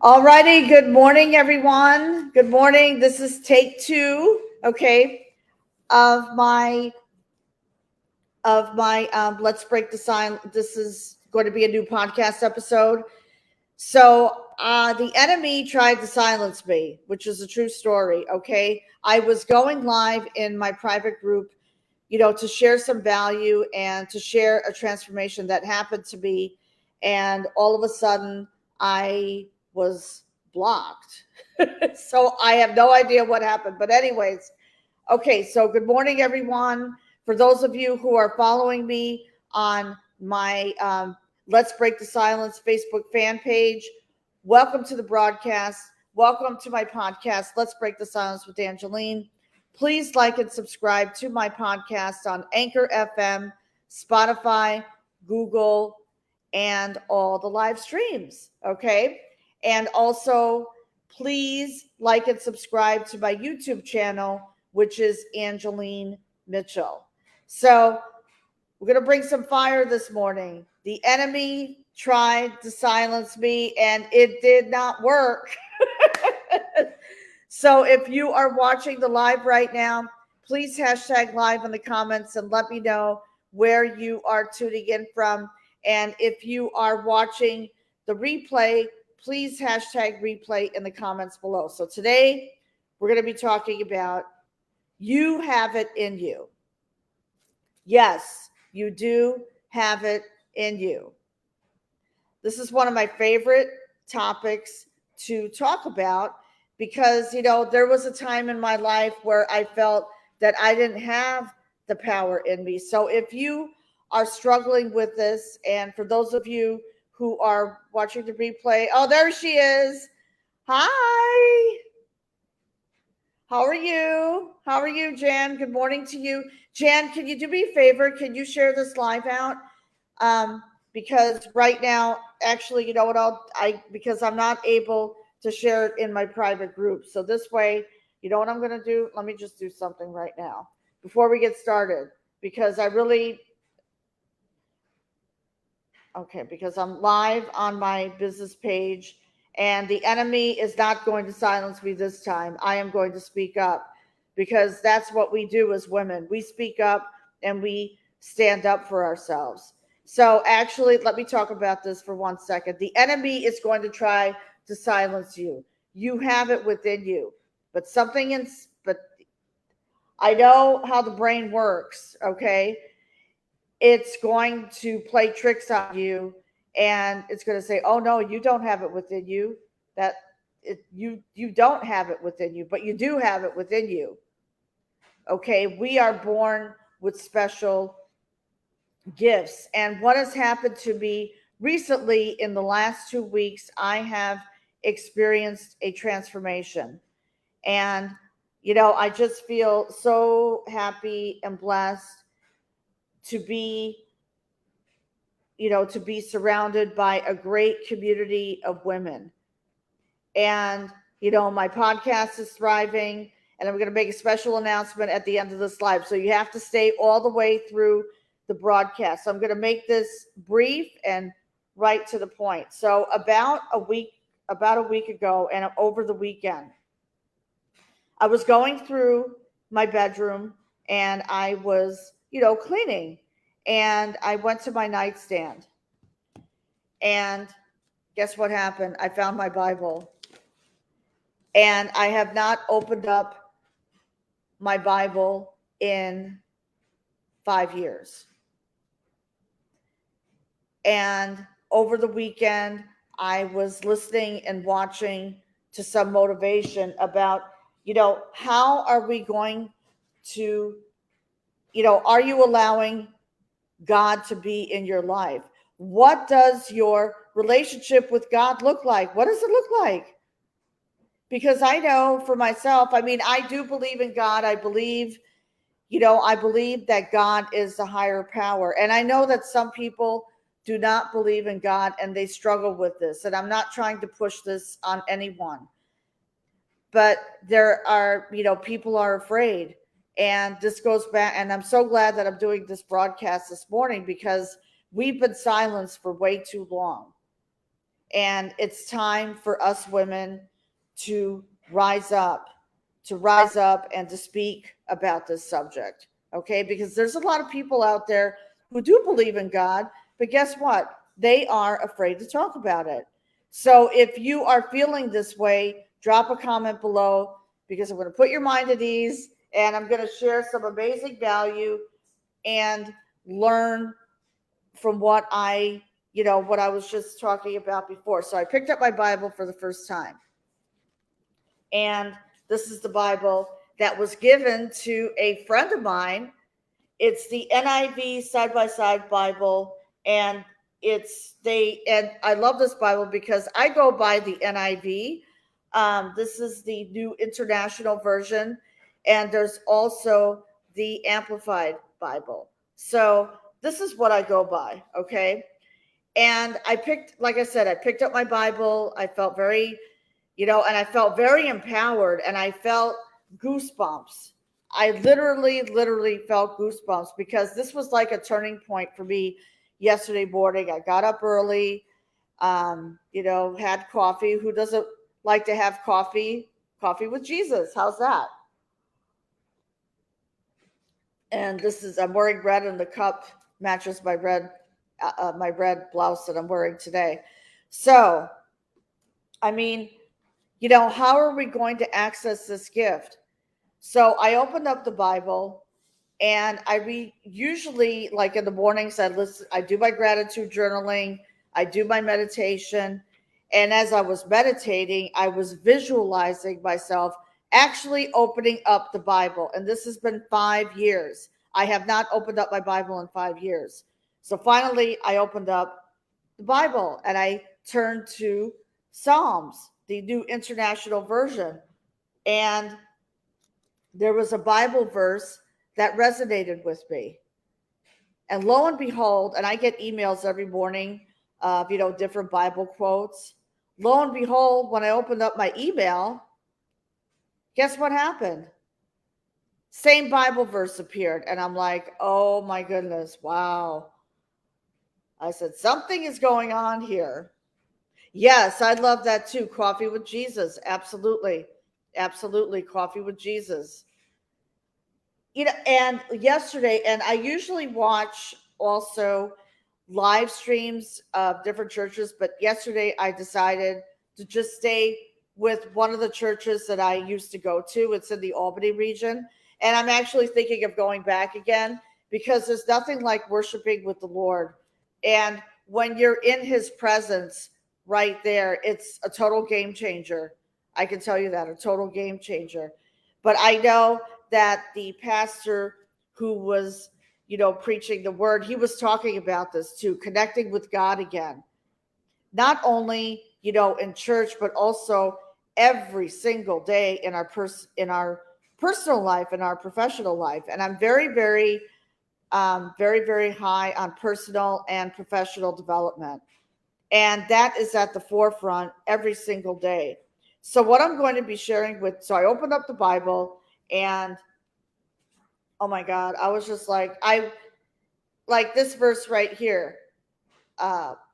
All righty. Good morning, everyone. Good morning. This is take two, okay, of my Let's Break the Silence. This is going to be a new podcast episode. So the enemy tried to silence me, which is a true story. Okay, I was going live in my private group, to share some value and to share a transformation that happened to me, and all of a sudden I was blocked. So I have no idea what happened. But anyways, okay, so good morning, everyone. For those of you who are following me on my Let's Break the Silence Facebook fan page, welcome to the broadcast. Welcome to my podcast, Let's Break the Silence with Angeline. Please like and subscribe to my podcast on Anchor FM, Spotify, Google, and all the live streams. Okay. And also, please like and subscribe to my YouTube channel, which is Angeline Mitchell. So we're going to bring some fire this morning. The enemy tried to silence me and it did not work. So if you are watching the live right now, please hashtag live in the comments and let me know where you are tuning in from. And if you are watching the replay, please hashtag replay in the comments below. So today we're going to be talking about you have it in you. Yes, you do have it in you. This is one of my favorite topics to talk about because, there was a time in my life where I felt that I didn't have the power in me. So if you are struggling with this, and for those of you who are watching the replay, oh, there she is. Hi. How are you? How are you, Jan? Good morning to you. Jan, can you do me a favor? Can you share this live out? Because right now, actually, you know what, because I'm not able to share it in my private group. So this way, you know what I'm going to do? Let me just do something right now before we get started, because because I'm live on my business page and the enemy is not going to silence me this time. I am going to speak up because that's what we do as women. We speak up and we stand up for ourselves. So actually, let me talk about this for 1 second. The enemy is going to try to silence you. You have it within you, but I know how the brain works, okay? It's going to play tricks on you and it's going to say, oh no, you don't have it within you. You don't have it within you, but you do have it within you. Okay, we are born with special gifts. And what has happened to me recently in the last 2 weeks, I have experienced a transformation. And, I just feel so happy and blessed to be surrounded by a great community of women. And, my podcast is thriving, and I'm going to make a special announcement at the end of this live. So you have to stay all the way through the broadcast. So I'm going to make this brief and right to the point. So about a week ago and over the weekend, I was going through my bedroom and I was, cleaning, and I went to my nightstand. And guess what happened? I found my Bible. And I have not opened up my Bible in 5 years. And over the weekend, I was listening and watching to some motivation about, how are we going to, are you allowing God to be in your life? What does your relationship with God look like? What does it look like? Because I know for myself, I do believe in God. I believe that God is the higher power. And I know that some people do not believe in God and they struggle with this. And I'm not trying to push this on anyone. But there are, people are afraid. And this goes back, and I'm so glad that I'm doing this broadcast this morning because we've been silenced for way too long. And it's time for us women to rise up, and to speak about this subject. Okay. Because there's a lot of people out there who do believe in God, but guess what? They are afraid to talk about it. So if you are feeling this way, drop a comment below, because I'm going to put your mind at ease and I'm going to share some amazing value and learn from what I was just talking about before. So I picked up my Bible for the first time. And this is the Bible that was given to a friend of mine. It's the NIV side-by-side Bible. And I love this Bible because I go by the NIV. This is the New International Version. And there's also the Amplified Bible. So this is what I go by, okay? And I picked up my Bible. I felt very, and I felt very empowered, and I felt goosebumps. I literally felt goosebumps, because this was like a turning point for me yesterday morning. I got up early, had coffee. Who doesn't like to have coffee? Coffee with Jesus. How's that? And I'm wearing red, and the cup matches my red blouse that I'm wearing today. So, I mean, how are we going to access this gift? So I opened up the Bible, and I read, usually like in the mornings, I do my gratitude journaling, I do my meditation. And as I was meditating, I was visualizing myself actually opening up the Bible. And this has been 5 years. I have not opened up my Bible in 5 years. So finally, I opened up the Bible and I turned to Psalms, the New International Version. And there was a Bible verse that resonated with me. And lo and behold, and I get emails every morning of, different Bible quotes. Lo and behold, when I opened up my email, guess what happened? Same Bible verse appeared. And I'm like, oh my goodness, wow. I said, something is going on here. Yes, I love that too. Coffee with Jesus. Absolutely. Absolutely. Coffee with Jesus. And yesterday, and I usually watch also live streams of different churches, but yesterday I decided to just stay with one of the churches that I used to go to. It's in the Albany region. And I'm actually thinking of going back again, because there's nothing like worshiping with the Lord. And when you're in his presence right there, it's a total game changer. I can tell you that, a total game changer. But I know that the pastor who was, preaching the word, he was talking about this too, connecting with God again. Not only, in church, but also every single day in our personal life, in our professional life. And I'm very, very, very high on personal and professional development. And that is at the forefront every single day. So what I'm going to be sharing so I opened up the Bible, and oh my God, I was just like this verse right here,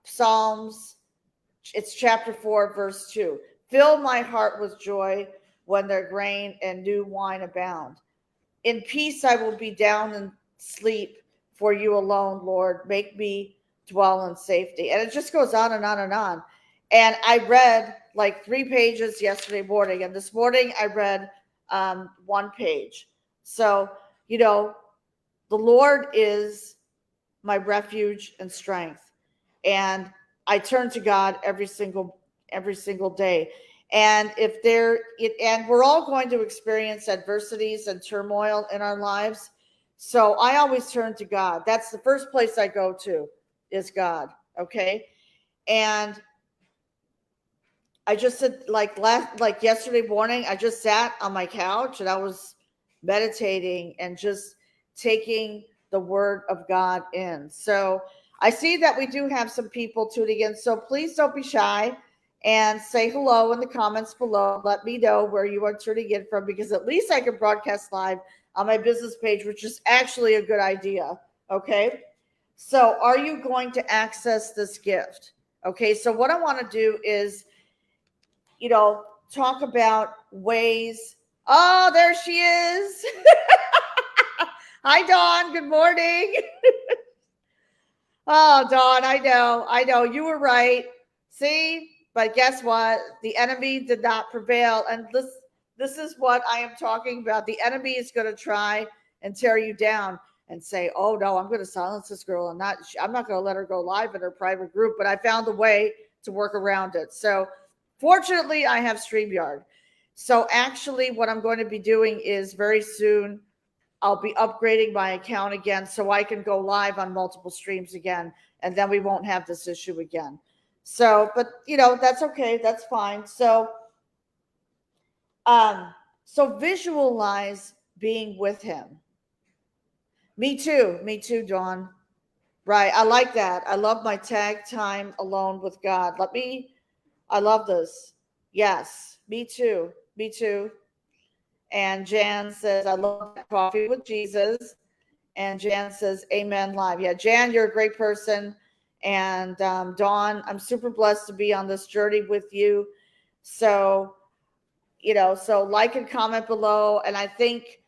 Psalms, it's chapter 4, verse 2. Fill my heart with joy when their grain and new wine abound. In peace I will be down and sleep, for you alone, Lord, make me dwell in safety. And it just goes on and on and on. And I read like 3 pages yesterday morning, and this morning I read 1 page. So, the Lord is my refuge and strength. And I turn to God every single day. And and we're all going to experience adversities and turmoil in our lives. So I always turn to God. That's the first place I go to, is God. Okay. And I just said, like yesterday morning, I just sat on my couch and I was meditating and just taking the word of God in. So I see that we do have some people tuning in. So please don't be shy and say hello in the comments below. Let me know where you are tuning in from, because at least I can broadcast live on my business page, which is actually a good idea. Okay. So are you going to access this gift? Okay, so what I want to do is, talk about ways. Oh, there she is. Hi, Dawn. Good morning. Oh, Dawn, I know. You were right. See, but guess what? The enemy did not prevail. And this is what I am talking about. The enemy is going to try and tear you down and say, "Oh no, I'm going to silence this girl. I'm not going to let her go live in her private group." But I found a way to work around it. So, fortunately, I have StreamYard. So actually, what I'm going to be doing is very soon I'll be upgrading my account again so I can go live on multiple streams again, and then we won't have this issue again. So, but that's okay. That's fine. So visualize being with him. Me too, Dawn. Right. I like that. I love my tag time alone with God. I love this. Yes, me too. Me too. And Jan says, I love that coffee with Jesus. And Jan says, Amen live. Yeah, Jan, you're a great person. And Dawn, I'm super blessed to be on this journey with you. So, so like and comment below. And I think,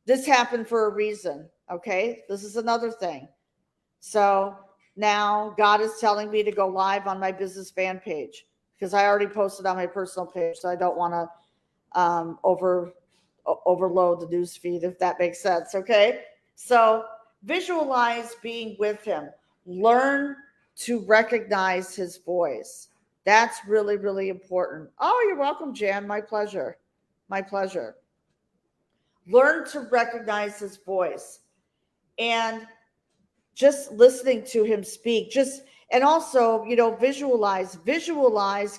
this happened for a reason. Okay. This is another thing. So now God is telling me to go live on my business fan page because I already posted on my personal page. So I don't want to overload the news feed, if that makes sense. Okay. So visualize being with him. Learn to recognize his voice. That's really, really important. Oh, you're welcome, Jan. My pleasure. My pleasure. Learn to recognize his voice and just listening to him speak. And also, visualize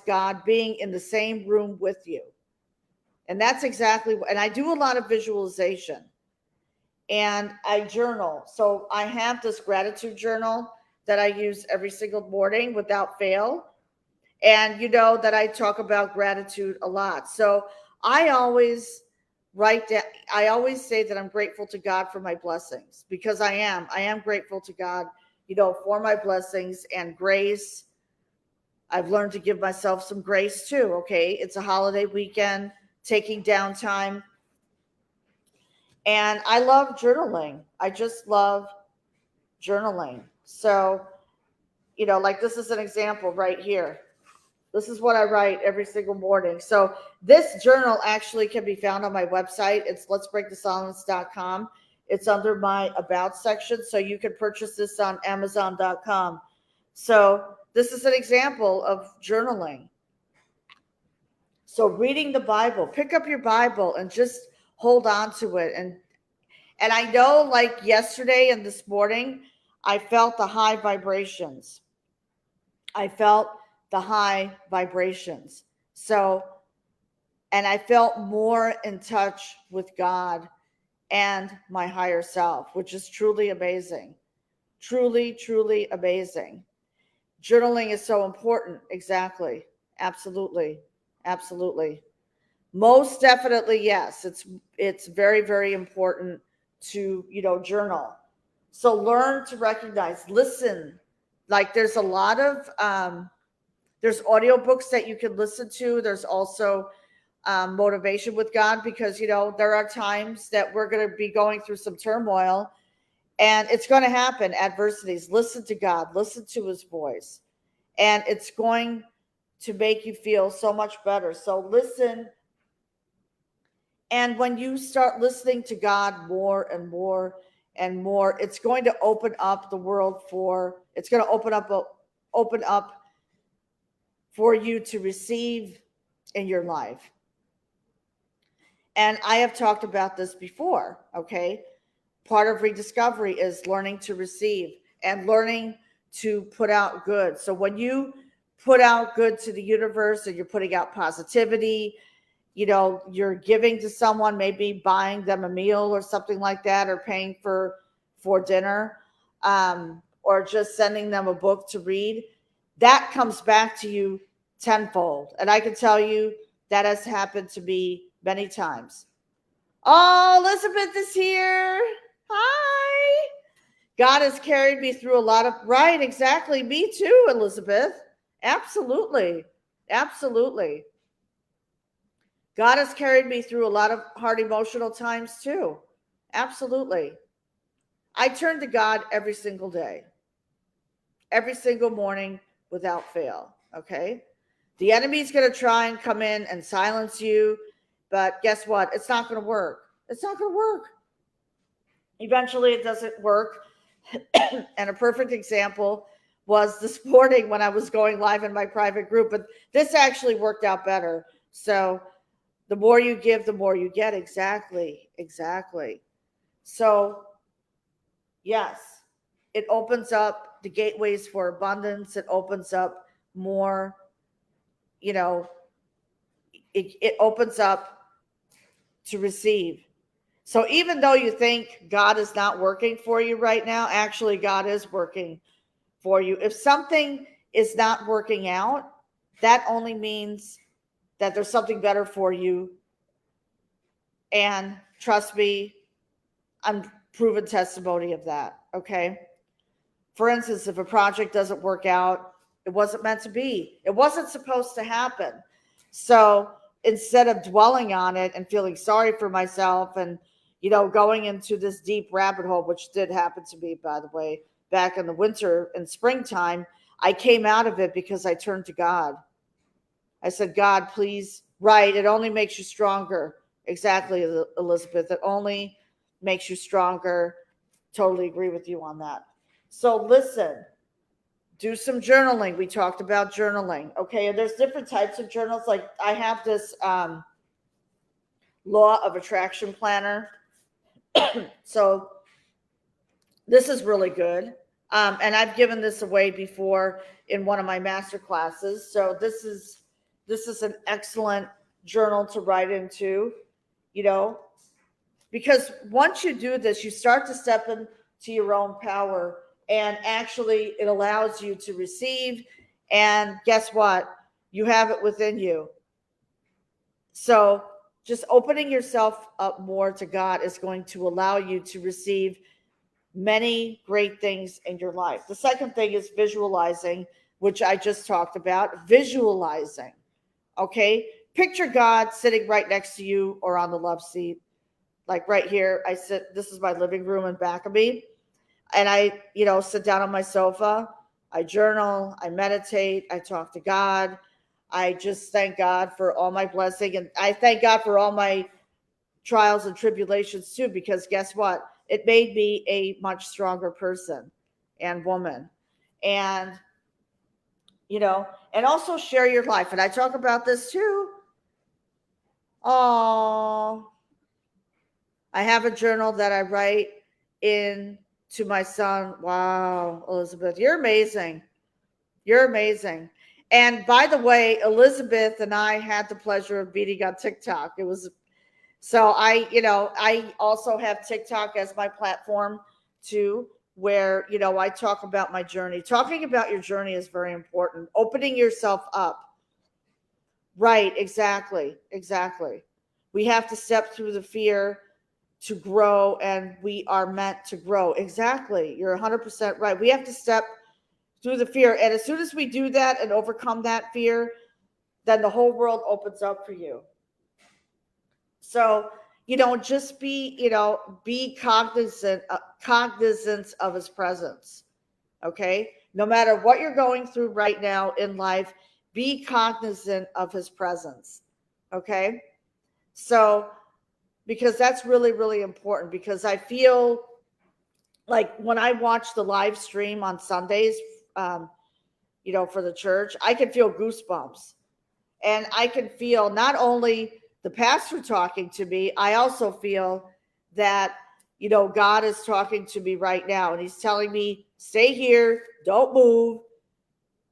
God being in the same room with you. And that's exactly what, and I do a lot of visualization and I journal. So I have this gratitude journal that I use every single morning without fail. And that I talk about gratitude a lot. So I always write down, I always say that I'm grateful to God for my blessings because I am grateful to God, for my blessings and grace. I've learned to give myself some grace too. Okay. It's a holiday weekend, taking downtime. And I love journaling. I just love journaling. So, like this is an example right here. This is what I write every single morning. So this journal actually can be found on my website. It's letsbreakthesilence.com. It's under my about section. So you can purchase this on amazon.com. So this is an example of journaling. So reading the Bible, pick up your Bible and just hold on to it. And I know, like yesterday and this morning, I felt the high vibrations. So, and I felt more in touch with God and my higher self, which is truly amazing. Truly, truly amazing. Journaling is so important. Exactly. Absolutely. Absolutely. Most definitely, yes. It's very, very important to, journal. So learn to recognize, listen. Like there's a lot of there's audiobooks that you can listen to. There's also motivation with God because there are times that we're going to be going through some turmoil and it's going to happen, adversities. Listen to God, listen to his voice, and it's going to make you feel so much better. So listen. And when you start listening to God more and more and more, it's going to open up the world it's going to open up for you to receive in your life. And I have talked about this before, okay? Part of rediscovery is learning to receive and learning to put out good. So when you put out good to the universe and you're putting out positivity, you're giving to someone, maybe buying them a meal or something like that, or paying for dinner, or just sending them a book to read, that comes back to you tenfold. And I can tell you that has happened to me many times. Oh, Elizabeth is here. Hi. God has carried me through a lot of, right, exactly. Me too, Elizabeth. Absolutely. Absolutely. God has carried me through a lot of hard emotional times too. Absolutely. I turn to God every single day, every single morning without fail. Okay. The enemy's going to try and come in and silence you, but guess what? It's not going to work. It's not going to work. Eventually, it doesn't work. And a perfect example was this morning when I was going live in my private group, but this actually worked out better. So the more you give, the more you get. Exactly. Exactly. So, yes, it opens up the gateways for abundance. It opens up more, you know, it opens up to receive. So even though you think God is not working for you right now, actually God is working for you. If something is not working out, that only means that there's something better for you. And trust me, I'm proven testimony of that. Okay. For instance, if a project doesn't work out, it wasn't meant to be. It wasn't supposed to happen. So instead of dwelling on it and feeling sorry for myself and, going into this deep rabbit hole, which did happen to me, by the way, back in the winter and springtime, I came out of it because I turned to God. I said, God, please, right, it only makes you stronger. Exactly, Elizabeth. It only makes you stronger. Totally agree with you on that. So listen, do some journaling. We talked about journaling. Okay. And there's different types of journals. Like I have this law of attraction planner. So this is really good. And I've given this away before in one of my master classes. So this is an excellent journal to write into, because once you do this, you start to step into your own power, and actually it allows you to receive. And guess what? You have it within you. So just opening yourself up more to God is going to allow you to receive many great things in your life. The second thing is visualizing, which I just talked about. Visualizing. Okay. Picture God sitting right next to you or on the love seat. Like right here, this is my living room in back of me. And I, sit down on my sofa. I journal, I meditate, I talk to God. I just thank God for all my blessing. And I thank God for all my trials and tribulations too, because guess what? It made me a much stronger person and woman. And, and also share your life. And I talk about this too. Oh, I have a journal that I write in to my son. Wow, Elizabeth, you're amazing. You're amazing. And by the way, Elizabeth and I had the pleasure of meeting on TikTok. So I also have TikTok as my platform too, where, I talk about my journey. Talking about your journey is very important. Opening yourself up. Right, exactly. Exactly. We have to step through the fear to grow, and we are meant to grow. Exactly. You're 100% right. We have to step through the fear. And as soon as we do that and overcome that fear, then the whole world opens up for you. So, just be cognizant of his presence. Okay. No matter what you're going through right now in life, be cognizant of his presence. Okay. So, because that's really, really important, because I feel like when I watch the live stream on Sundays, for the church, I can feel goosebumps, and I can feel not only the pastor talking to me, I also feel that, God is talking to me right now, and he's telling me, stay here, don't move,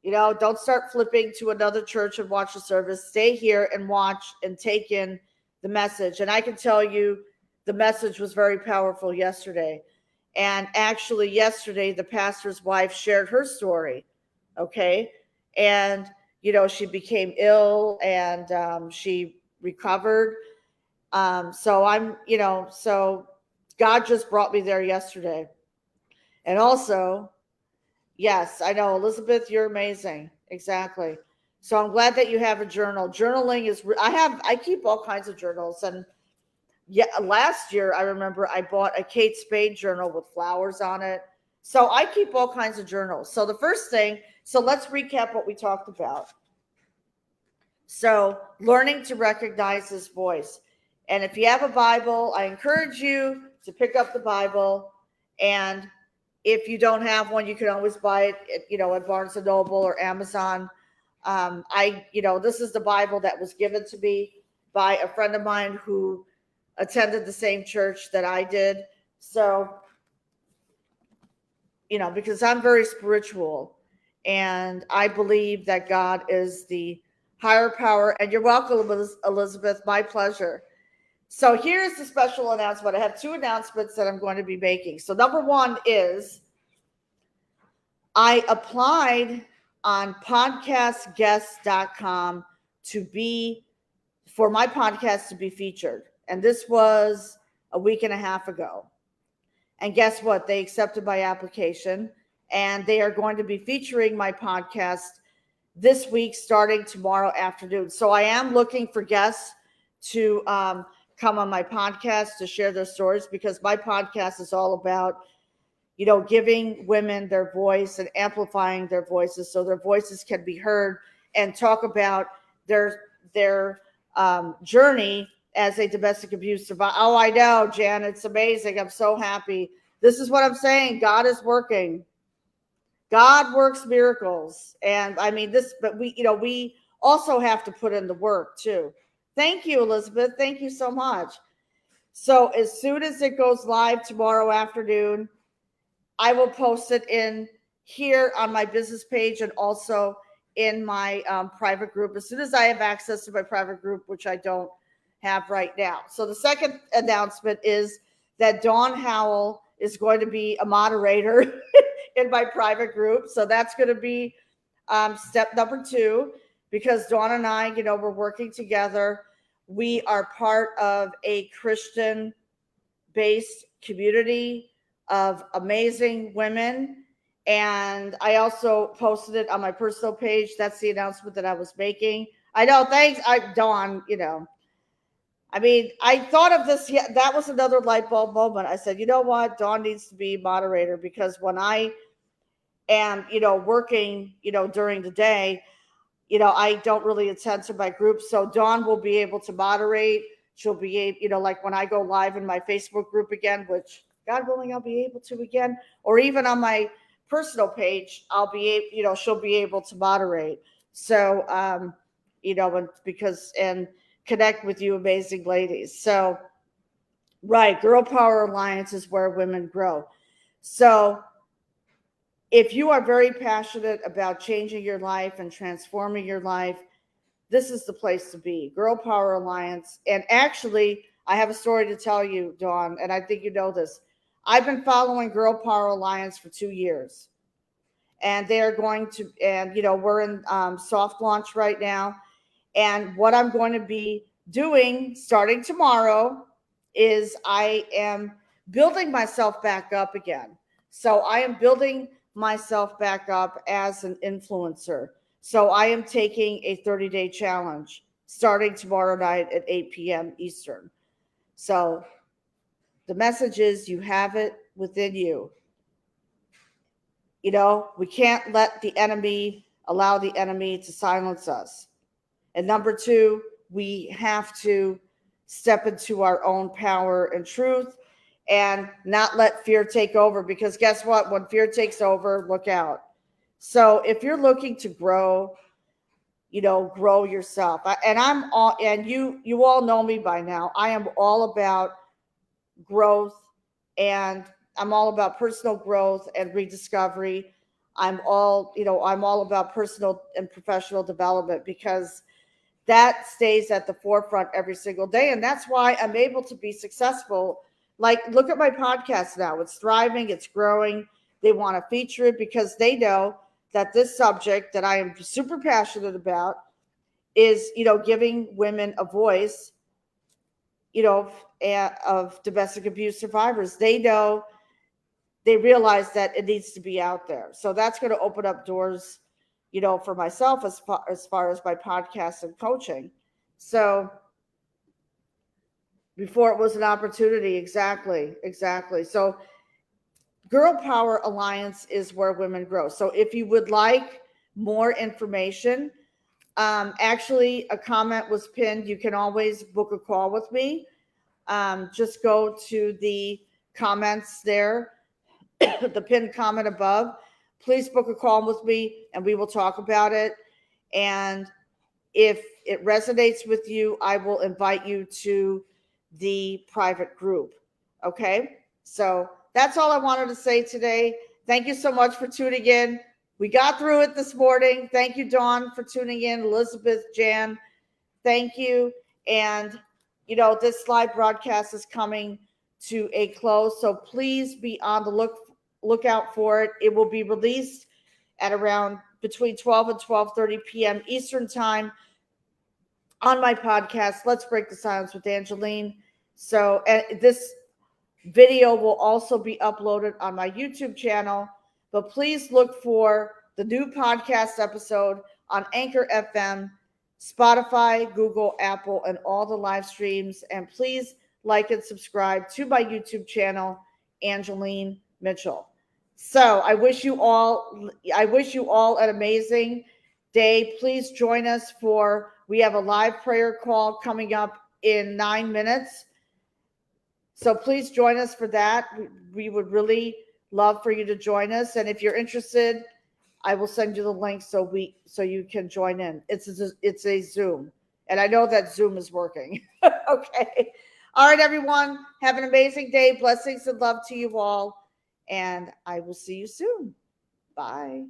don't start flipping to another church and watch the service. Stay here and watch and take in the message. And I can tell you the message was very powerful yesterday. And actually yesterday, the pastor's wife shared her story. Okay. And, she became ill, and she recovered. So so God just brought me there yesterday. And also, yes, I know, Elizabeth, you're amazing. Exactly. So I'm glad that you have a journal. Journaling is, I keep all kinds of journals. And yeah, last year I remember I bought a Kate Spade journal with flowers on it. So I keep all kinds of journals. So the first thing, so let's recap what we talked about. So learning to recognize his voice. And if you have a Bible, I encourage you to pick up the Bible. And if you don't have one, you can always buy it, at Barnes and Noble or Amazon. This is the Bible that was given to me by a friend of mine who attended the same church that I did. So, because I'm very spiritual and I believe that God is the higher power. And you're welcome, Elizabeth. My pleasure. So here's the special announcement. I have two announcements that I'm going to be making. So number one is I applied on podcastguests.com for my podcast to be featured. And this was a week and a half ago. And guess what? They accepted my application and they are going to be featuring my podcast this week starting tomorrow afternoon. So I am looking for guests to come on my podcast to share their stories, because my podcast is all about giving women their voice and amplifying their voices so their voices can be heard, and talk about their journey as a domestic abuse survivor. Oh, I know, Jan, it's amazing. I'm so happy. This is what I'm saying. God is working. God works miracles. And I mean this, but we also have to put in the work too. Thank you, Elizabeth. Thank you so much. So as soon as it goes live tomorrow afternoon, I will post it in here on my business page and also in my private group as soon as I have access to my private group, which I don't have right now. So the second announcement is that Dawn Howell is going to be a moderator in my private group. So that's going to be step number 2, because Dawn and I, we're working together. We are part of a Christian-based community of amazing women. And I also posted it on my personal page. That's the announcement that I was making. I know, thanks, Dawn, I mean, I thought of this. Yeah, that was another light bulb moment. I said, you know what? Dawn needs to be moderator, because when I am, working, during the day, I don't really attend to my group. So Dawn will be able to moderate. She'll be able, like when I go live in my Facebook group again, which God willing, I'll be able to again, or even on my personal page, I'll be able, she'll be able to moderate. So, and connect with you amazing ladies. So, right, Girl Power Alliance is where women grow. So if you are very passionate about changing your life and transforming your life, this is the place to be. Girl Power Alliance. And actually, I have a story to tell you, Dawn, and I think you know this. I've been following Girl Power Alliance for 2 years. And they are going to, and we're in soft launch right now. And what I'm going to be doing starting tomorrow is I am building myself back up again. So I am building myself back up as an influencer. So I am taking a 30-day challenge starting tomorrow night at 8 p.m. Eastern. So the message is, you have it within you. We can't allow the enemy to silence us. And number 2, we have to step into our own power and truth and not let fear take over, because guess what? When fear takes over, look out. So if you're looking to grow, grow yourself. And you all know me by now. I am all about growth, and I'm all about personal growth and rediscovery. I'm all about personal and professional development, because that stays at the forefront every single day. And that's why I'm able to be successful. Like, look at my podcast now. It's thriving. It's growing. They want to feature it because they know that this subject that I am super passionate about is, giving women a voice, of domestic abuse survivors. They know they realize that it needs to be out there. So that's going to open up doors, for myself as far as my podcast and coaching. So before it was an opportunity. Exactly. So Girl Power Alliance is where women grow. So if you would like more information, actually a comment was pinned. You can always book a call with me. Just go to the comments there, the pinned comment above. Please book a call with me and we will talk about it. And if it resonates with you, I will invite you to the private group. Okay? So that's all I wanted to say today. Thank you so much for tuning in. We got through it this morning. Thank you, Dawn, for tuning in. Elizabeth, Jan, thank you. And, this live broadcast is coming to a close. So please be on the lookout for it. It will be released at around between 12 and 12:30 p.m. Eastern time on my podcast, Let's Break the Silence with Angeline. So this video will also be uploaded on my YouTube channel, but please look for the new podcast episode on Anchor FM, Spotify, Google, Apple, and all the live streams. And please like and subscribe to my YouTube channel, Angeline Mitchell. So I wish you all an amazing day. Please join us we have a live prayer call coming up in 9 minutes. So please join us for that. We would really love for you to join us. And if you're interested, I will send you the link so you can join in. It's a Zoom. And I know that Zoom is working. Okay. All right, everyone. Have an amazing day. Blessings and love to you all. And I will see you soon. Bye.